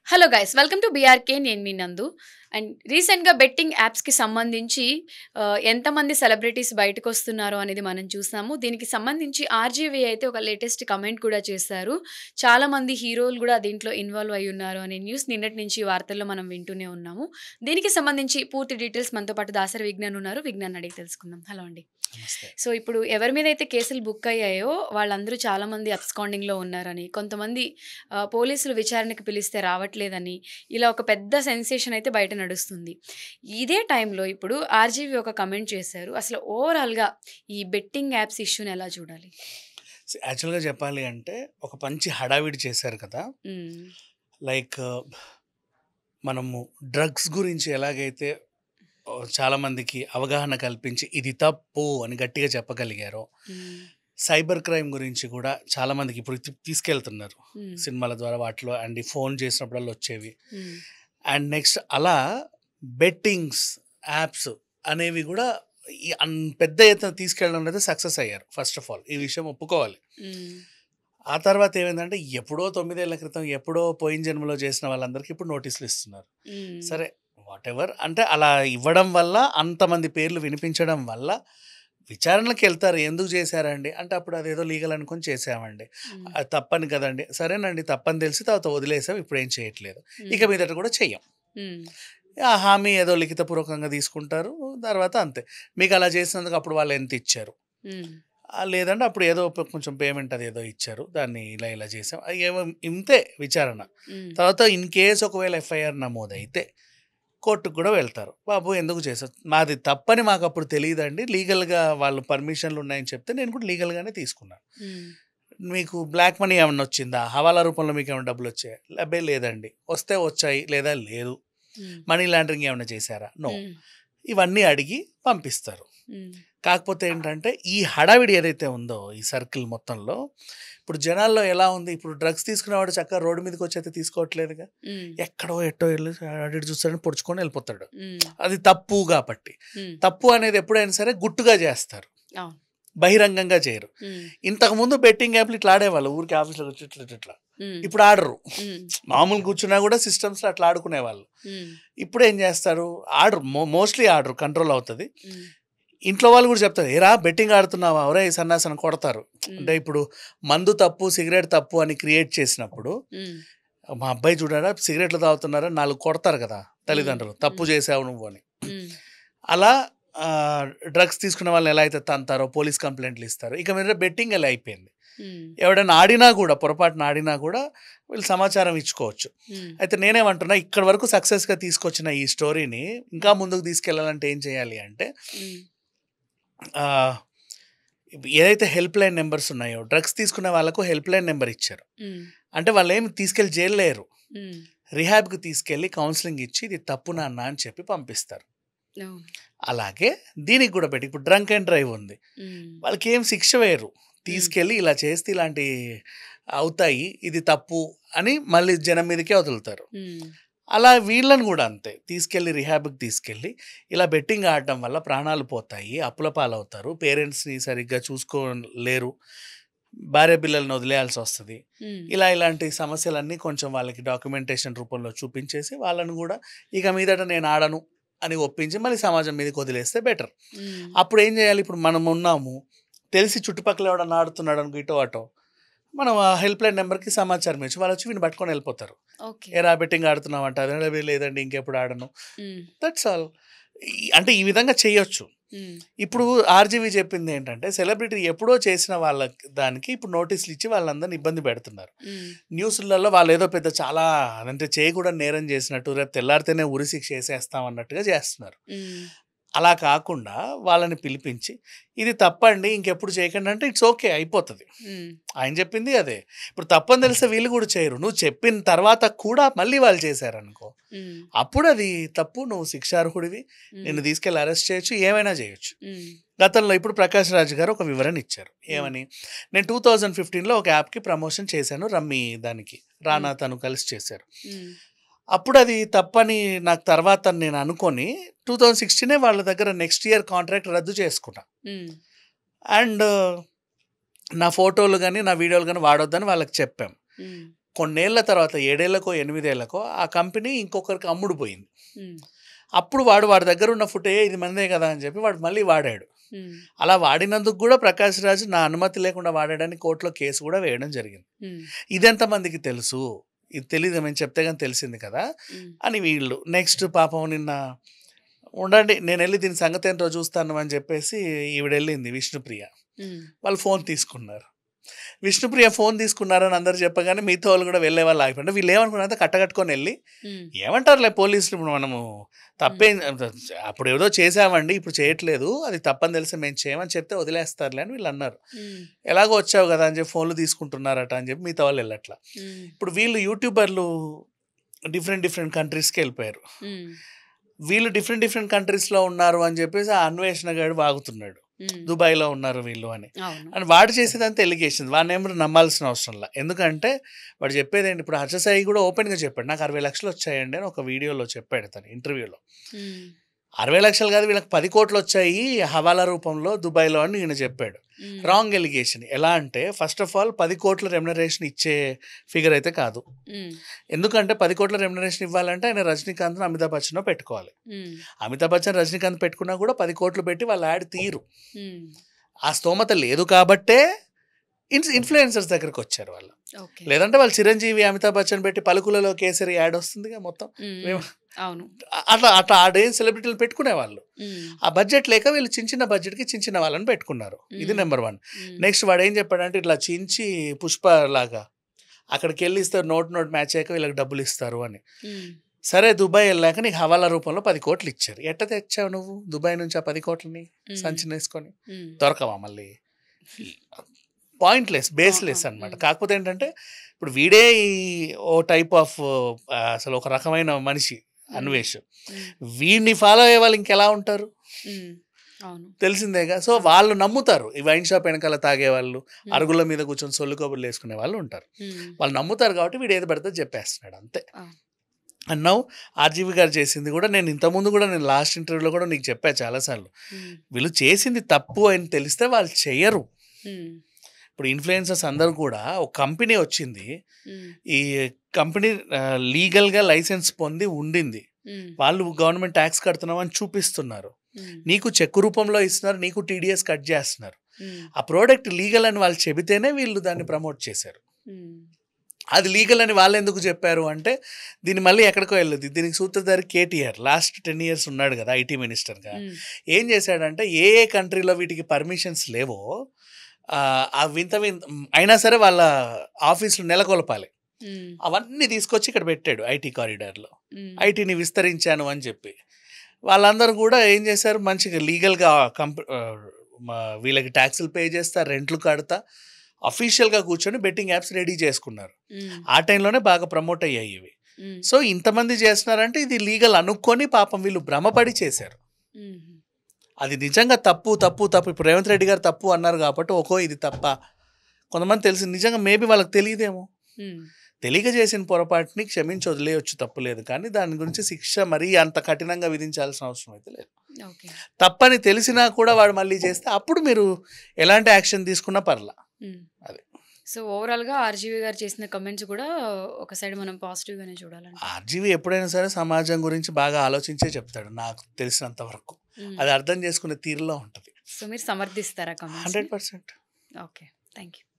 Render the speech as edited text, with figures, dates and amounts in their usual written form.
Hello guys welcome to BRK నేను మీ నందు and రీసెంట్గా బెట్టింగ్ యాప్స్కి సంబంధించి ఎంతమంది సెలబ్రిటీస్ బయటకు వస్తున్నారో అనేది మనం చూసాము. దీనికి సంబంధించి ఆర్జీవీ అయితే ఒక లేటెస్ట్ కమెంట్ కూడా చేశారు. చాలామంది హీరోలు కూడా దీంట్లో ఇన్వాల్వ్ అయి ఉన్నారు అనే న్యూస్ నిన్నటి నుంచి వార్తల్లో మనం వింటూనే ఉన్నాము. దీనికి సంబంధించి పూర్తి డీటెయిల్స్ మనతో పాటు దాసరి విజ్ఞాన్ ఉన్నారు. విజ్ఞాన్ అడిగి తెలుసుకుందాం. హలో అండి. సో ఇప్పుడు ఎవరి మీద అయితే కేసులు బుక్ అయ్యాయో వాళ్ళందరూ చాలామంది అబ్స్కాండింగ్లో ఉన్నారని, కొంతమంది పోలీసులు విచారణకు పిలిస్తే రావట్లేదని, ఇలా ఒక పెద్ద సెన్సేషన్ అయితే బయట నడుస్తుంది. ఇదే టైంలో ఇప్పుడు ఆర్జీవీ ఒక కమెంట్ చేశారు. అసలు ఓవరాల్గా ఈ బెట్టింగ్ యాప్స్ ఇష్యూని ఎలా చూడాలి? యాక్చువల్గా చెప్పాలి అంటే ఒక మంచి హడావిడి చేశారు కదా. లైక్ మనము డ్రగ్స్ గురించి ఎలాగైతే చాలామందికి అవగాహన కల్పించి ఇది తప్పు అని గట్టిగా చెప్పగలిగారో, సైబర్ క్రైమ్ గురించి కూడా చాలామందికి ఇప్పుడు తీసుకెళ్తున్నారు సినిమాల ద్వారా, వాటిలో అండ్ ఫోన్ చేసినప్పుడల్లా వచ్చేవి. అండ్ నెక్స్ట్ అలా బెట్టింగ్స్ యాప్స్ అనేవి కూడా పెద్ద ఎత్తున తీసుకెళ్ళడం అనేది సక్సెస్ అయ్యారు. ఫస్ట్ ఆఫ్ ఆల్ ఈ విషయం ఒప్పుకోవాలి. ఆ తర్వాత ఏమైందంటే ఎప్పుడో 9 ఏళ్ల క్రితం ఎప్పుడో పోయిన జన్మలో చేసిన వాళ్ళందరికీ ఇప్పుడు నోటీసులు ఇస్తున్నారు. సరే వాట్ ఎవర్, అంటే అలా ఇవ్వడం వల్ల అంతమంది పేర్లు వినిపించడం వల్ల విచారణలకు వెళ్తారు. ఎందుకు చేశారండి అంటే అప్పుడు అదేదో లీగల్ అనుకొని చేసామండి, అది తప్పని కదండి. సరేనండి, తప్పని తెలిసి తర్వాత వదిలేసాం, ఇప్పుడు ఏం చేయట్లేదు, ఇక మీదట కూడా చెయ్యం. ఆ హామీ ఏదో లిఖితపూర్వకంగా తీసుకుంటారు, తర్వాత అంతే. మీకు అలా చేసినందుకు అప్పుడు వాళ్ళు ఎంత ఇచ్చారు, లేదంటే అప్పుడు ఏదో కొంచెం పేమెంట్ అది ఏదో ఇచ్చారు, దాన్ని ఇలా ఇలా చేసాం, ఏమో ఇంతే విచారణ. తర్వాత ఇన్ కేసు ఒకవేళ ఎఫ్ఐఆర్ నమోదైతే కోర్టుకు కూడా వెళ్తారు. బాబు ఎందుకు చేశారు, మాది తప్పని మాకు అప్పుడు తెలియదండి, లీగల్గా వాళ్ళు పర్మిషన్లు ఉన్నాయని చెప్తే నేను కూడా లీగల్గానే తీసుకున్నాను. మీకు బ్లాక్ మనీ ఏమన్నా వచ్చిందా, హవాలా రూపంలో మీకు ఏమైనా డబ్బులు వచ్చాయి, అబ్బే లేదండి, వస్తే వచ్చాయి లేదా లేదు, మనీ లాండరింగ్ ఏమైనా చేశారా, నో, ఇవన్నీ అడిగి పంపిస్తారు. కాకపోతే ఏంటంటే ఈ హడావిడి ఏదైతే ఉందో ఈ సర్కిల్ మొత్తంలో ఇప్పుడు జనాల్లో ఎలా ఉంది, ఇప్పుడు డ్రగ్స్ తీసుకునేవాడు చక్కగా రోడ్డు మీదకి వచ్చి తీసుకోవట్లేదుగా, ఎక్కడో ఎట్టో వెళ్ళి అడిగి చూస్తాడని పొడుచుకొని వెళ్ళిపోతాడు. అది తప్పు. కాబట్టి తప్పు అనేది ఎప్పుడైనా సరే గుట్టుగా చేస్తారు, బహిరంగంగా చేయరు. ఇంతకుముందు బెట్టింగ్ యాప్లు ఇట్లా ఆడేవాళ్ళు, ఊరికి ఆఫీస్లో వచ్చి ఇట్లా, ఇప్పుడు ఆడరు. మామూలు కూర్చున్నా కూడా సిస్టమ్స్లో అట్లా ఆడుకునేవాళ్ళు. ఇప్పుడు ఏం చేస్తారు, ఆడరు, మోస్ట్లీ ఆడరు, కంట్రోల్ అవుతుంది. ఇంట్లో వాళ్ళు కూడా చెప్తారు, ఏరా బెట్టింగ్ ఆడుతున్నావా, ఎవరే సన్నాసనం కొడతారు. అంటే ఇప్పుడు మందు తప్పు సిగరెట్ తప్పు అని క్రియేట్ చేసినప్పుడు మా అబ్బాయి చూడారా సిగరెట్లు తాగుతున్నారా 4 కొడతారు కదా తల్లిదండ్రులు, తప్పు చేసావు నువ్వు అని. అలా డ్రగ్స్ తీసుకున్న వాళ్ళని ఎలా అయితే తంతారో పోలీస్ కంప్లైంట్లు ఇస్తారు. ఇక మీద బెట్టింగ్ ఎలా అయిపోయింది, ఎవడైనా ఆడినా కూడా పొరపాటున ఆడినా కూడా వీళ్ళు సమాచారం ఇచ్చుకోవచ్చు. అయితే నేనేమంటున్నా, ఇక్కడ వరకు సక్సెస్గా తీసుకొచ్చిన ఈ స్టోరీని ఇంకా ముందుకు తీసుకెళ్లాలంటే ఏం చేయాలి అంటే, ఏదైతే హెల్ప్ లైన్ నెంబర్స్ ఉన్నాయో డ్రగ్స్ తీసుకునే వాళ్ళకు హెల్ప్ లైన్ నెంబర్ ఇచ్చారు. అంటే వాళ్ళు ఏమి తీసుకెళ్ళి జైలు లేరు, రిహాబ్కి తీసుకెళ్ళి కౌన్సిలింగ్ ఇచ్చి ఇది తప్పు నాన్న అని చెప్పి పంపిస్తారు. అలాగే దీనికి కూడా పెట్టి ఇప్పుడు డ్రంక్ అండ్ డ్రైవ్ ఉంది, వాళ్ళకి ఏం శిక్ష వేయరు, తీసుకెళ్ళి ఇలా చేస్తే ఇలాంటి అవుతాయి, ఇది తప్పు అని మళ్ళీ జనం మీదకే వదులుతారు. అలా వీళ్ళని కూడా అంతే, తీసుకెళ్ళి రిహాబ్కి తీసుకెళ్ళి ఇలా బెట్టింగ్ ఆడటం వల్ల ప్రాణాలు పోతాయి, అప్పుల పాలవుతారు, పేరెంట్స్ని సరిగ్గా చూసుకోలేరు, భార్య పిల్లల్ని వదిలేయాల్సి వస్తుంది. ఇలాంటి సమస్యలన్నీ కొంచెం వాళ్ళకి డాక్యుమెంటేషన్ రూపంలో చూపించేసి వాళ్ళని కూడా ఇక మీదట నేను ఆడను అని ఒప్పించి మళ్ళీ సమాజం మీదకి వదిలేస్తే బెటర్. అప్పుడు ఏం చేయాలి, ఇప్పుడు మనం ఉన్నాము, తెలిసి చుట్టుపక్కల ఎవడన్నా ఆడుతున్నాడు అనుకో ఇటో అటో, మనం ఆ హెల్ప్ లైన్ నెంబర్కి సమాచారం ఇచ్చి వాళ్ళు వచ్చి వీడిని పట్టుకొని వెళ్ళిపోతారు. ఏరా బెట్టింగ్ ఆడుతున్నావు అంటే అదే లేదండి ఇంకెప్పుడు ఆడను, దట్స్ ఆల్. అంటే ఈ విధంగా చేయొచ్చు. ఇప్పుడు ఆర్జీవీ చెప్పింది ఏంటంటే సెలబ్రిటీ ఎప్పుడో చేసిన వాళ్ళ దానికి ఇప్పుడు నోటీసులు ఇచ్చి వాళ్ళందరినీ ఇబ్బంది పెడుతున్నారు. న్యూస్లలో వాళ్ళు ఏదో పెద్ద చాలా అంటే చేయకూడని నేరం చేసినట్టు, రేపు తెల్లారితేనే ఉరి శిక్ష వేసేస్తాం అన్నట్టుగా చేస్తున్నారు. అలా కాకుండా వాళ్ళని పిలిపించి ఇది తప్పండి ఇంకెప్పుడు చేయకండి అంటే ఇట్స్ ఓకే, అయిపోతుంది. ఆయన చెప్పింది అదే. ఇప్పుడు తప్పని తెలిస్తే వీళ్ళు కూడా చేయరు, నువ్వు చెప్పిన తర్వాత కూడా మళ్ళీ వాళ్ళు చేశారనుకో అప్పుడు అది తప్పు, నువ్వు శిక్షార్హుడివి, నిన్ను తీసుకెళ్ళి అరెస్ట్ చేయొచ్చు, ఏమైనా చేయొచ్చు. గతంలో ఇప్పుడు ప్రకాష్ రాజ్ గారు ఒక వివరణ ఇచ్చారు, ఏమని, నేను 2015లో ఒక యాప్కి ప్రమోషన్ చేశాను, రమ్మీ దానికి రానా తను కలిసి చేశారు. అప్పుడు అది తప్పని నాకు తర్వాత నేను అనుకొని 2016 వాళ్ళ దగ్గర నెక్స్ట్ ఇయర్ కాంట్రాక్ట్ రద్దు చేసుకున్నా. అండ్ నా ఫోటోలు కానీ నా వీడియోలు కానీ వాడొద్దని వాళ్ళకి చెప్పాం. కొన్నేళ్ల తర్వాత 7 ఏళ్లకో 8 ఏళ్లకో ఆ కంపెనీ ఇంకొకరికి అమ్ముడు పోయింది. హ్మ్. అప్పుడు వాడి దగ్గర ఉన్న ఫుటేజ్ ఇది మనదే కదా అని చెప్పి వాడు మళ్ళీ వాడాడు. హ్మ్. అలా వాడినందుకు కూడా ప్రకాష్ రాజ్ నా అనుమతి లేకుండా వాడాడని కోర్టులో కేసు కూడా వేయడం జరిగింది. హ్మ్. ఇదెంతమందికి తెలుసు? ఇది తెలీదు, మేము చెప్తే కానీ తెలిసింది కదా హ్మ్. అని వీళ్ళు. నెక్స్ట్ పాపం నిన్న ఉండండి నేను వెళ్ళి దీని సంగతి ఏంటో చూస్తాను అని చెప్పేసి ఈవిడెళ్ళింది విష్ణుప్రియ. హ్మ్. వాళ్ళు ఫోన్ తీసుకున్నారు. విష్ణుప్రియ ఫోన్ తీసుకున్నారని అందరు చెప్పగానే మిగతా వాళ్ళు కూడా వెళ్ళే వాళ్ళు ఆగిపోయింటే వీళ్ళు ఏమనుకున్నారంటే కట్టకట్టుకొని వెళ్ళి హ్మ్. ఏమంటారులే పోలీసులు, ఇప్పుడు మనము తప్పేం అప్పుడు ఏదో చేసామండి ఇప్పుడు చేయట్లేదు, అది తప్పని తెలిసి మేము చేయమని చెప్తే వదిలేస్తారులే అని వీళ్ళు అన్నారు. హ్మ్. ఎలాగో వచ్చావు కదా అని చెప్పి ఫోన్లు తీసుకుంటున్నారట అని చెప్పి మిగతా వాళ్ళు వెళ్ళట్లా. హ్మ్. ఇప్పుడు వీళ్ళు యూట్యూబర్లు డిఫరెంట్ కంట్రీస్కి వెళ్ళిపోయారు. హ్మ్. వీళ్ళు డిఫరెంట్ కంట్రీస్లో ఉన్నారు అని చెప్పేసి ఆ అన్వేషణ గాడు వాగుతున్నాడు, హ్మ్. దుబాయ్లో ఉన్నారు వీళ్ళు అని. అవును. అని వాడు చేసేదంతా ఎలిగేషన్, వాడిని ఏమో నమ్మాల్సిన అవసరంలా. ఎందుకంటే వాడు చెప్పేది ఏంటి, ఇప్పుడు హర్షసాయి కూడా ఓపెన్గా చెప్పాడు నాకు 60 లక్షలు వచ్చాయండి అని ఒక వీడియోలో చెప్పాడు తను ఇంటర్వ్యూలో. హ్మ్. 60 లక్షలు కాదు వీళ్ళకి 10 కోట్లు వచ్చాయి హవాలా రూపంలో దుబాయ్లో అని ఈయన చెప్పాడు. హ్మ్. Wrong allegation. ఎలా అంటే ఫస్ట్ ఆఫ్ ఆల్ 10 కోట్ల రెమ్యునరేషన్ ఇచ్చే ఫిగర్ అయితే కాదు. హ్మ్. ఎందుకంటే 10 కోట్ల రెమ్యునరేషన్ ఇవ్వాలంటే ఆయన రజనీకాంత్ అమితాబ్ బచ్చన్ పెట్టుకోవాలి. హ్మ్. అమితాబ్ బచ్చన్ రజనీకాంత్ పెట్టుకున్నా కూడా 10 కోట్లు పెట్టి వాళ్ళ యాడ్ తీరు. హ్మ్. ఆ స్తోమత లేదు కాబట్టే ఇన్ఫ్లుయెన్సర్స్ దగ్గరికి వచ్చారు వాళ్ళు. ఓకే. లేదంటే వాళ్ళు చిరంజీవి అమితాబ్ బచ్చన్ పెట్టి పలుకులలో కేసరి యాడ్ వస్తుందిగా మొత్తం. హ్మ్. అవును. అట్లా అట్లా ఆ డే సెలబ్రిటీలు పెట్టుకునేవాళ్ళు. హ్మ్. ఆ బడ్జెట్ లేక వీళ్ళు చిన్న బడ్జెట్కి చిన్న వాళ్ళని పెట్టుకున్నారు. ఇది నెంబర్ 1. హ్మ్. నెక్స్ట్ వాడు ఏం చెప్పాడంటే ఇట్లా చించి పుష్ప లాగా అక్కడికి వెళ్ళి ఇస్తారు, నోట్ మ్యాచ్ అయ్యాక వీళ్ళకి డబ్బులు ఇస్తారు అని. హ్మ్. సరే దుబాయ్ వెళ్ళాక నీకు హవాలా రూపంలో 10 కోట్లు ఇచ్చారు. ఎట్ట తెచ్చావు నువ్వు దుబాయ్ నుంచి ఆ 10 కోట్లని సంచిన వేసుకొని? హ్మ్. దొరకవా మళ్ళీ? పాయింట్లెస్, బేస్లెస్ అనమాట. హ్మ్. కాకపోతే ఏంటంటే ఇప్పుడు వీడే ఓ టైప్ ఆఫ్ అసలు ఒక రకమైన మనిషి అన్వేష్. హ్మ్. వీడిని ఫాలో అయ్యే వాళ్ళు ఇంకెలా ఉంటారు హ్మ్. అవును. తెలిసిందేగా. సో వాళ్ళు నమ్ముతారు. ఈ వైన్ షాప్ వెనకాల తాగేవాళ్ళు, హ్మ్. అరుగుల మీద కూర్చొని సొల్లు కబుర్లు వేసుకునే వాళ్ళు ఉంటారు. హ్మ్. వాళ్ళు నమ్ముతారు కాబట్టి వీడు ఏది పడితే చెప్పేస్తున్నాడు అంతే. ఆ! అన్నావు ఆర్జీవి గారు చేసింది కూడా నేను ఇంతకుముందు కూడా నేను లాస్ట్ ఇంటర్వ్యూలో కూడా నీకు చెప్పాను చాలాసార్లు. హ్మ్. వీళ్ళు చేసింది తప్పు అని తెలిస్తే వాళ్ళు చెయ్యరు. హ్మ్. ఇప్పుడు ఇన్ఫ్లుయెన్సర్స్ అందరూ కూడా ఒక కంపెనీ వచ్చింది, హ్మ్. ఈ కంపెనీ లీగల్గా లైసెన్స్ పొంది ఉండింది, హ్మ్. వాళ్ళు గవర్నమెంట్ ట్యాక్స్ కడుతున్నామని చూపిస్తున్నారు, హ్మ్. నీకు చెక్ రూపంలో ఇస్తున్నారు, నీకు టీడీఎస్ కట్ చేస్తున్నారు. హ్మ్. ఆ ప్రోడక్ట్ లీగల్ అని వాళ్ళు చెబితేనే వీళ్ళు దాన్ని ప్రమోట్ చేశారు. హ్మ్. అది లీగల్ అని వాళ్ళు ఎందుకు చెప్పారు అంటే దీన్ని మళ్ళీ ఎక్కడికో వెళ్ళదు. దీనికి సూత్రధారి కేటీఆర్ లాస్ట్ 10 years ఉన్నాడు కదా ఐటీ మినిస్టర్గా. హ్మ్. ఏం చేశాడంటే ఏ కంట్రీలో వీటికి పర్మిషన్స్ లేవో ఆ వింత అయినా సరే వాళ్ళ ఆఫీసులు నెలకొల్పాలి, హ్మ్. అవన్నీ తీసుకొచ్చి ఇక్కడ పెట్టాడు ఐటీ కారిడార్లో. హ్మ్. ఐటీని విస్తరించాను అని చెప్పి వాళ్ళందరూ కూడా ఏం చేశారు, మంచిగా లీగల్గా వీళ్ళకి ట్యాక్సులు పే చేస్తా, రెంట్లు కడతా, అఫీషియల్గా కూర్చొని బెట్టింగ్ యాప్స్ రెడీ చేసుకున్నారు. హ్మ్. ఆ టైంలోనే బాగా ప్రమోట్ అయ్యాయి ఇవి. హ్మ్. సో ఇంతమంది చేస్తున్నారంటే ఇది లీగల్ అనుకొని పాపం వీళ్ళు భ్రమపడి చేశారు. హ్మ్. అది నిజంగా తప్పు. ఇప్పుడు రేవంత్ రెడ్డి గారు తప్పు అన్నారు కాబట్టి ఓకో ఇది తప్ప. కొంతమంది తెలిసి నిజంగా మేబీ వాళ్ళకి తెలియదేమో, హ్మ్. తెలియక చేసిన పొరపాటుని క్షమించి వదిలేయచ్చు, తప్పులేదు. కానీ దాని గురించి శిక్ష మరీ అంత కఠినంగా విధించాల్సిన అవసరం అయితే లేదు. ఓకే. తప్పని తెలిసినా కూడా వాడు మళ్ళీ చేస్తే అప్పుడు మీరు ఎలాంటి యాక్షన్ తీసుకున్నా పర్లా. హ్మ్. అది సో ఓవరాల్‌గా ఆర్‌జీవి గారు చేసిన కామెంట్స్ కూడా ఒక సైడ్ మనం పాజిటివ్‌గానే చూడాలంట. ఆర్జీవి ఎప్పుడైనా సరే సమాజం గురించి బాగా ఆలోచించే చెప్తాడు నాకు తెలిసినంత వరకు. హ్మ్. అది అర్థం చేసుకునే తీరులో ఉంటుంది. సో మీరు సమర్థిస్తారా కామెంట్స్‌ని? 100%. ఓకే. Thank you.